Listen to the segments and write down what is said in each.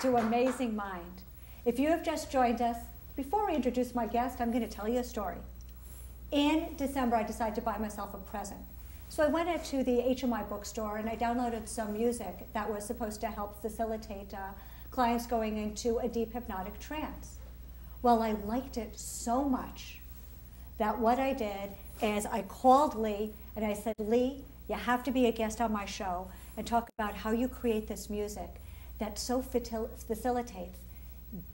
to Amazing Mind. If you have just joined us, before I introduce my guest, I'm going to tell you a story. In December, I decided to buy myself a present. So I went into the HMI bookstore and I downloaded some music that was supposed to help facilitate clients going into a deep hypnotic trance. Well, I liked it so much that what I did is I called Leigh and I said, Leigh, you have to be a guest on my show and talk about how you create this music that so facilitates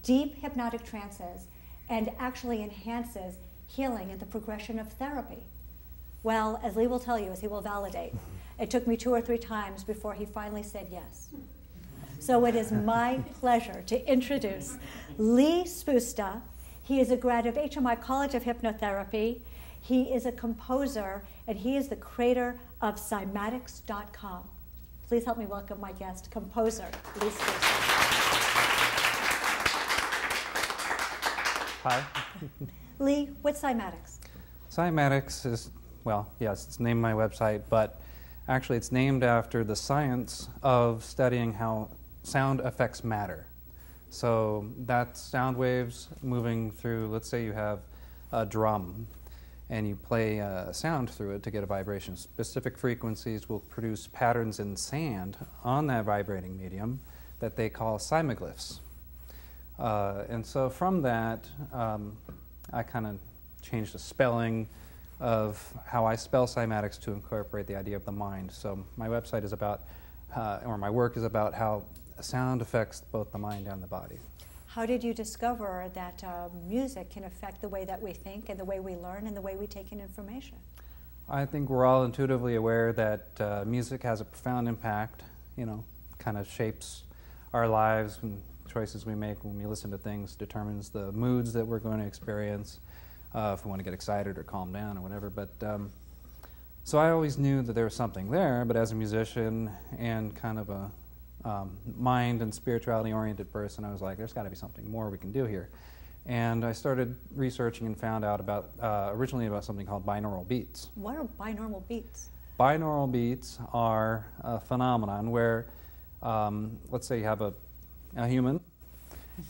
deep hypnotic trances and actually enhances healing and the progression of therapy. Well, as Leigh will tell you, as he will validate, it took me 2 or 3 times before he finally said yes. So it is my pleasure to introduce Leigh Spusta. He is a grad of HMI College of Hypnotherapy. He is a composer, and he is the creator of cymatics.com. Please help me welcome my guest, composer Leigh Spusta. Hi. Leigh, what's cymatics? Cymatics is, well, yes, it's named my website, but actually it's named after the science of studying how sound affects matter. So that's sound waves moving through, let's say you have a drum and you play a sound through it to get a vibration. Specific frequencies will produce patterns in sand on that vibrating medium that they call cymoglyphs. And so from that, I kind of changed the spelling of how I spell cymatics to incorporate the idea of the mind. So my website is about, or my work is about how sound affects both the mind and the body. How did you discover that music can affect the way that we think and the way we learn and the way we take in information? I think we're all intuitively aware that music has a profound impact, you know, kind of shapes our lives, and choices we make when we listen to things determines the moods that we're going to experience, if we want to get excited or calm down or whatever. But so I always knew that there was something there, but as a musician and kind of a mind and spirituality oriented person, I was like, there's got to be something more we can do here. And I started researching and found out about, originally about something called binaural beats. What are binaural beats? Binaural beats are a phenomenon where, let's say you have a human,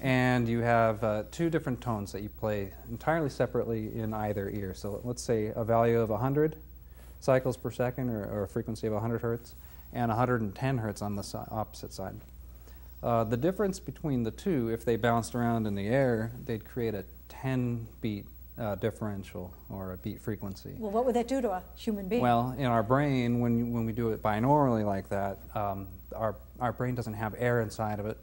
and you have 2 different tones that you play entirely separately in either ear. So let's say a value of 100 cycles per second, or a frequency of 100 hertz, and 110 hertz on the opposite side. The difference between the 2, if they bounced around in the air, they'd create a 10-beat differential, or a beat frequency. Well, what would that do to a human being? Well, in our brain, when we do it binaurally like that, our brain doesn't have air inside of it.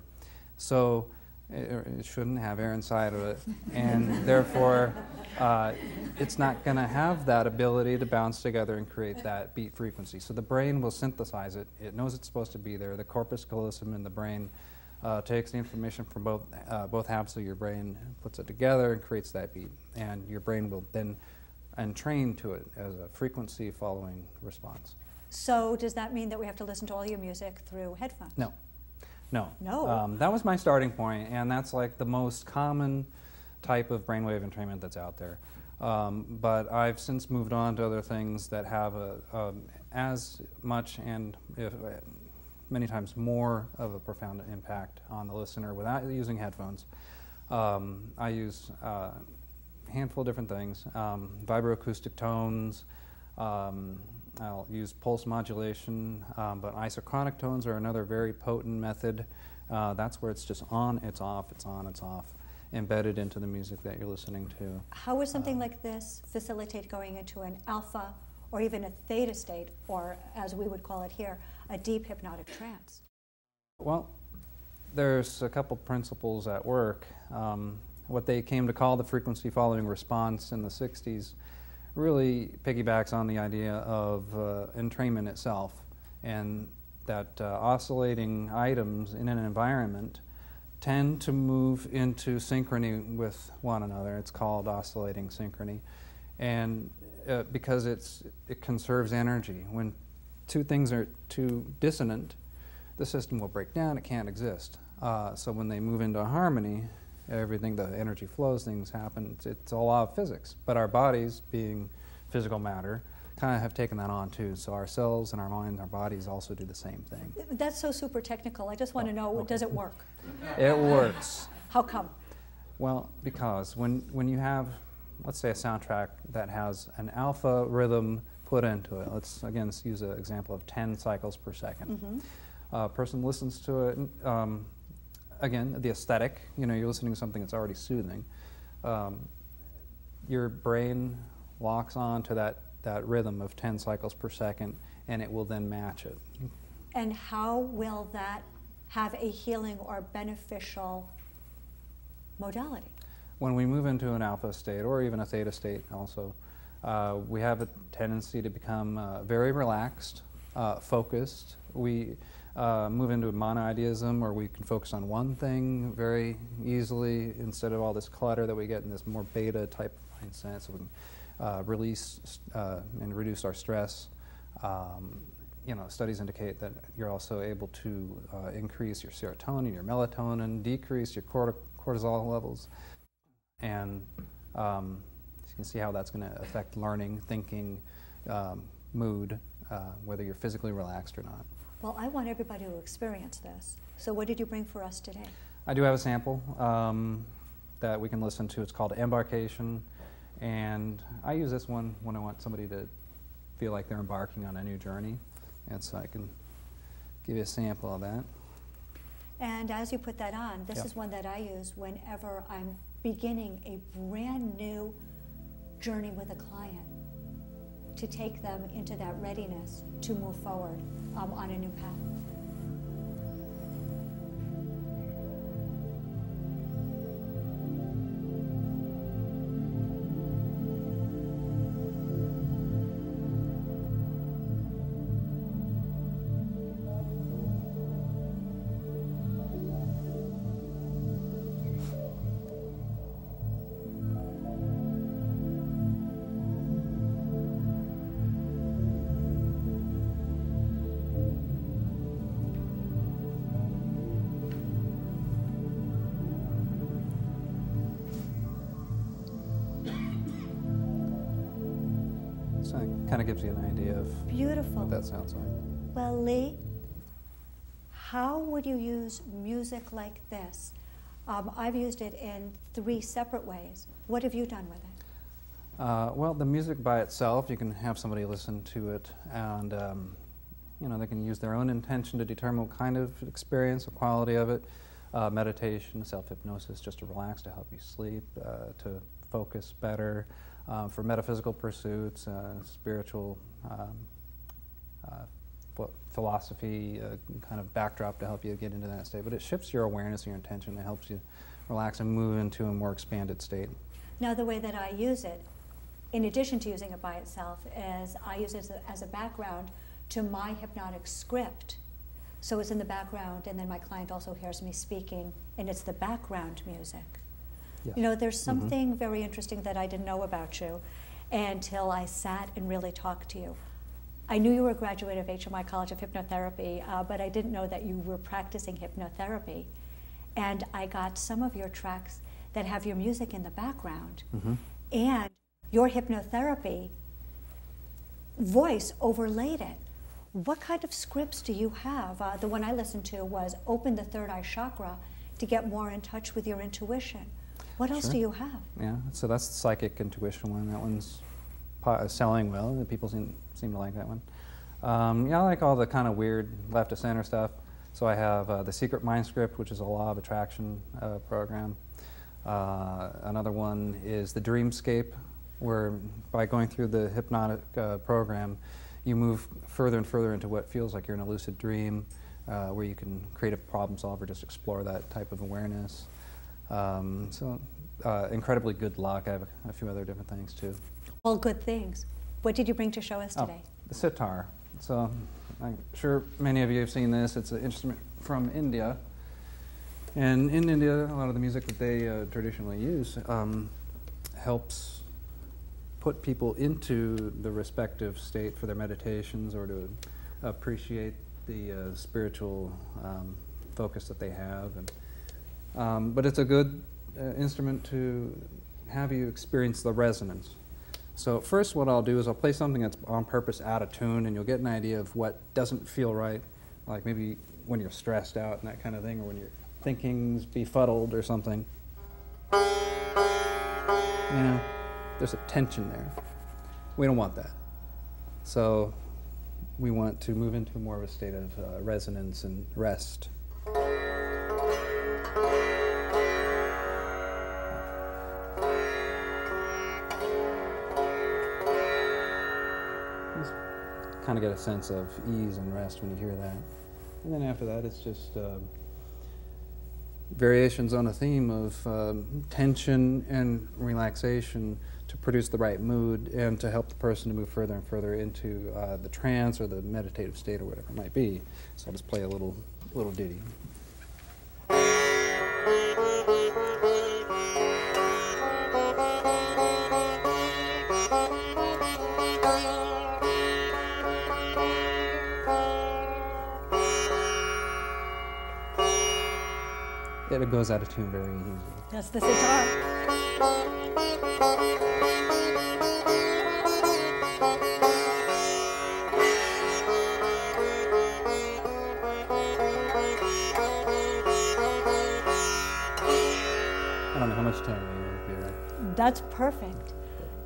So it shouldn't have air inside of it, and therefore it's not going to have that ability to bounce together and create that beat frequency. So the brain will synthesize it. It knows it's supposed to be there. The corpus callosum in the brain takes the information from both halves of your brain, puts it together, and creates that beat. And your brain will then entrain to it as a frequency following response. So does that mean that we have to listen to all your music through headphones? No. No. No. That was my starting point, and that's like the most common type of brainwave entrainment that's out there. But I've since moved on to other things that have as much and many times more of a profound impact on the listener without using headphones. I use a handful of different things, vibroacoustic tones. I'll use pulse modulation, but isochronic tones are another very potent method. That's where it's just on, it's off, it's on, it's off, embedded into the music that you're listening to. How would something like this facilitate going into an alpha or even a theta state, or as we would call it here, a deep hypnotic trance? Well, there's a couple principles at work. What they came to call the frequency following response in the 60s really piggybacks on the idea of entrainment itself, and that oscillating items in an environment tend to move into synchrony with one another. It's called oscillating synchrony, and because it conserves energy. When 2 things are too dissonant, the system will break down, it can't exist. So when they move into harmony, everything, the energy flows, things happen. It's a law of physics. But our bodies, being physical matter, kind of have taken that on too. So our cells and our minds, our bodies also do the same thing. That's so super technical. I just want to know, okay. Does it work? It works. How come? Well, because when you have, let's say, a soundtrack that has an alpha rhythm put into it, let's again use an example of 10 cycles per second. A person listens to it, again, the aesthetic, you know, you're listening to something that's already soothing. Your brain locks on to that rhythm of 10 cycles per second, and it will then match it. And how will that have a healing or beneficial modality? When we move into an alpha state, or even a theta state also, we have a tendency to become very relaxed, focused. We move into monoideism, or we can focus on one thing very easily instead of all this clutter that we get in this more beta type mindset, so we can release and reduce our stress. You know, studies indicate that you're also able to increase your serotonin, your melatonin, decrease your cortisol levels, and you can see how that's going to affect learning, thinking, mood, whether you're physically relaxed or not. Well, I want everybody to experience this. So what did you bring for us today? I do have a sample that we can listen to. It's called Embarkation, and I use this one when I want somebody to feel like they're embarking on a new journey, and so I can give you a sample of that. And as you put that on, this is one that I use whenever I'm beginning a brand new journey with a client, to take them into that readiness to move forward on a new path. So it kind of gives you an idea of Beautiful. what that sounds like. Well, Leigh, how would you use music like this? I've used it in 3 separate ways. What have you done with it? Well, the music by itself, you can have somebody listen to it, and you know, they can use their own intention to determine what kind of experience, the quality of it. Meditation, self-hypnosis, just to relax, to help you sleep, to focus better. For metaphysical pursuits, spiritual philosophy, kind of backdrop to help you get into that state. But it shifts your awareness, your intention, it helps you relax and move into a more expanded state. Now, the way that I use it, in addition to using it by itself, is I use it as a background to my hypnotic script. So it's in the background, and then my client also hears me speaking, and it's the background music. Yes. You know, there's something very interesting that I didn't know about you until I sat and really talked to you. I knew you were a graduate of HMI College of Hypnotherapy, but I didn't know that you were practicing hypnotherapy. And I got some of your tracks that have your music in the background, and your hypnotherapy voice overlaid it. What kind of scripts do you have? The one I listened to was open the third eye chakra to get more in touch with your intuition. What else do you have? Yeah, so that's the psychic intuition one. That one's selling well. The people seem to like that one. Yeah, I like all the kind of weird left to center stuff. So I have the Secret Mind Script, which is a law of attraction program. Another one is the Dreamscape, where by going through the hypnotic program, you move further and further into what feels like you're in a lucid dream, where you can create a problem solver, just explore that type of awareness. So incredibly good luck. I have a few other different things too. All good things. What did you bring to show us today? The sitar. So I'm sure many of you have seen this. It's an instrument from India. And in India, a lot of the music that they traditionally use helps put people into the respective state for their meditations, or to appreciate the spiritual focus that they have. And, but it's a good instrument to have you experience the resonance. So first what I'll do is I'll play something that's on purpose out of tune, and you'll get an idea of what doesn't feel right, like maybe when you're stressed out and that kind of thing, or when you're thinking's befuddled or something. You know, there's a tension there. We don't want that. So we want to move into more of a state of resonance and rest. Just kind of get a sense of ease and rest when you hear that. And then after that, it's just variations on a theme of tension and relaxation to produce the right mood and to help the person to move further and further into the trance or the meditative state or whatever it might be. So I'll just play a little ditty. It goes out of tune very easily. That's the sitar. I don't know how much time you need. That's perfect.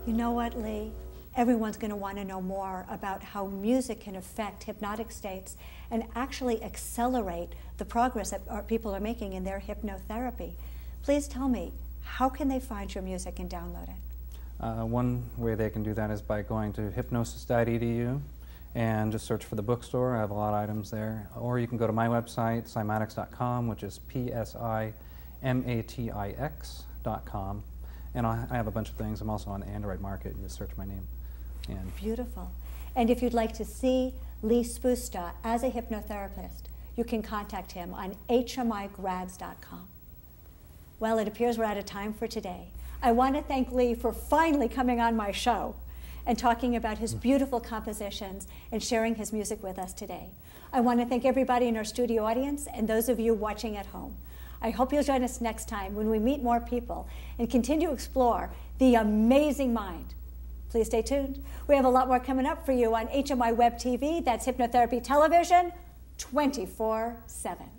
You know what, Leigh? Everyone's going to want to know more about how music can affect hypnotic states and actually accelerate the progress that people are making in their hypnotherapy. Please tell me, how can they find your music and download it? One way they can do that is by going to hypnosis.edu and just search for the bookstore. I have a lot of items there. Or you can go to my website, psymatix.com, which is PSIMATIX.com. And I have a bunch of things. I'm also on the Android market. You just search my name. And beautiful. And if you'd like to see Leigh Spusta as a hypnotherapist, you can contact him on HMIgrads.com. Well, it appears we're out of time for today. I want to thank Leigh for finally coming on my show and talking about his beautiful compositions and sharing his music with us today. I want to thank everybody in our studio audience and those of you watching at home. I hope you'll join us next time when we meet more people and continue to explore the amazing mind. Please stay tuned. We have a lot more coming up for you on HMIwebTV. That's Hypnotherapy Television, 24/7.